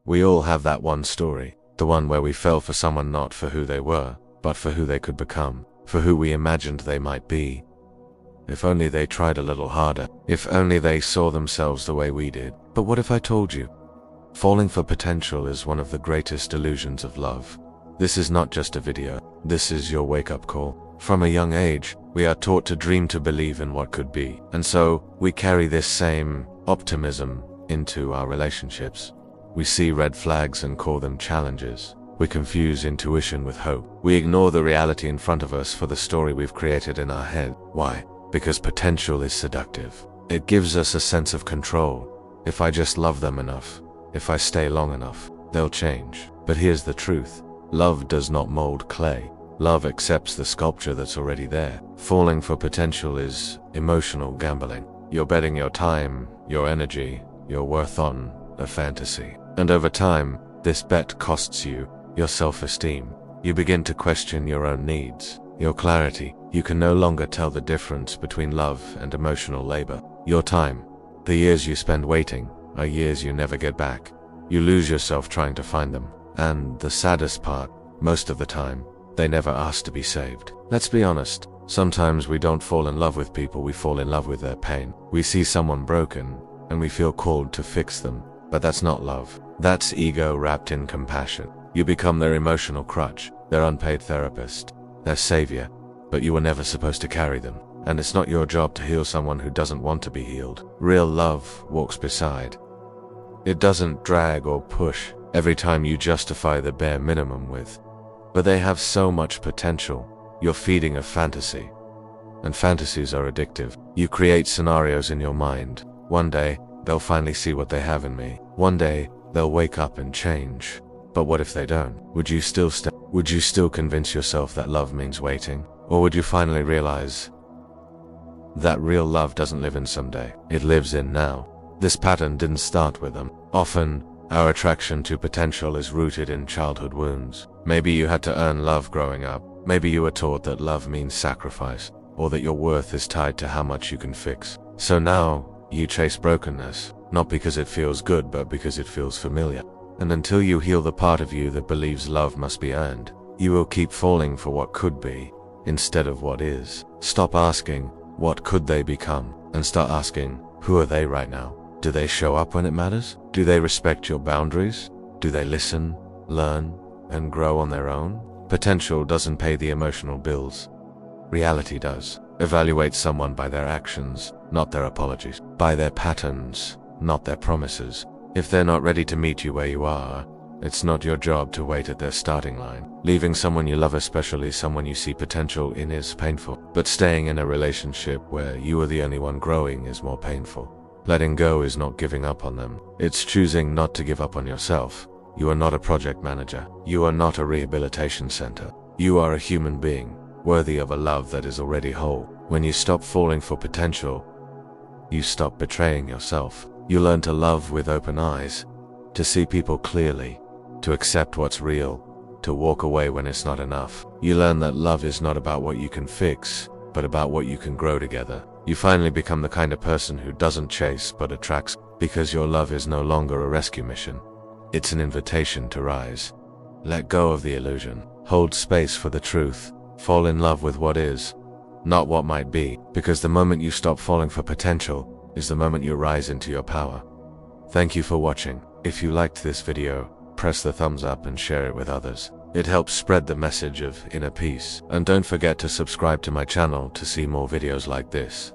We all have that one story, the one where we fell for someone not for who they were, but for who they could become, for who we imagined they might be. If only they tried a little harder, if only they saw themselves the way we did. But what if I told you? Falling for potential is one of the greatest illusions of love. This is not just a video, this is your wake-up call. From a young age, we are taught to dream, to believe in what could be, and so we carry this same optimism into our relationships. We see red flags and call them challenges. We confuse intuition with hope. We ignore the reality in front of us for the story we've created in our head. Why? Because potential is seductive. It gives us a sense of control. If I just love them enough, if I stay long enough, they'll change. But here's the truth. Love does not mold clay. Love accepts the sculpture that's already there. Falling for potential is emotional gambling. You're betting your time, your energy, your worth on a fantasy. And over time, this bet costs you your self-esteem. You begin to question your own needs, your clarity. You can no longer tell the difference between love and emotional labor. Your time, the years you spend waiting, are years you never get back. You lose yourself trying to find them. And the saddest part, most of the time, they never ask to be saved. Let's be honest, sometimes we don't fall in love with people, we fall in love with their pain. We see someone broken, and we feel called to fix them. But that's not love. That's ego wrapped in compassion. You become their emotional crutch, their unpaid therapist, their savior, but you were never supposed to carry them. And it's not your job to heal someone who doesn't want to be healed. Real love walks beside. It doesn't drag or push every time you justify the bare minimum with. But they have so much potential. You're feeding a fantasy. And fantasies are addictive. You create scenarios in your mind. One day, they'll finally see what they have in me. One day, they'll wake up and change. But what if they don't? Would you still Would you still convince yourself that love means waiting? Or would you finally realize that real love doesn't live in someday, it lives in now? This pattern didn't start with them. Often, our attraction to potential is rooted in childhood wounds. Maybe you had to earn love growing up. Maybe you were taught that love means sacrifice, or that your worth is tied to how much you can fix. So now, you chase brokenness, not because it feels good, but because it feels familiar. And until you heal the part of you that believes love must be earned, you will keep falling for what could be, instead of what is. Stop asking, what could they become? And start asking, who are they right now? Do they show up when it matters? Do they respect your boundaries? Do they listen, learn, and grow on their own? Potential doesn't pay the emotional bills. Reality does. Evaluate someone by their actions, not their apologies. By their patterns, not their promises. If they're not ready to meet you where you are, it's not your job to wait at their starting line. Leaving someone you love, especially someone you see potential in, is painful. But staying in a relationship where you are the only one growing is more painful. Letting go is not giving up on them. It's choosing not to give up on yourself. You are not a project manager. You are not a rehabilitation center. You are a human being, worthy of a love that is already whole. When you stop falling for potential, you stop betraying yourself. You learn to love with open eyes, to see people clearly, to accept what's real, to walk away when it's not enough. You learn that love is not about what you can fix, but about what you can grow together. You finally become the kind of person who doesn't chase but attracts, because your love is no longer a rescue mission. It's an invitation to rise. Let go of the illusion. Hold space for the truth. Fall in love with what is, not what might be, because the moment you stop falling for potential is the moment you rise into your power. Thank you for watching. If you liked this video, press the thumbs up and share it with others. It helps spread the message of inner peace. And don't forget to subscribe to my channel to see more videos like this.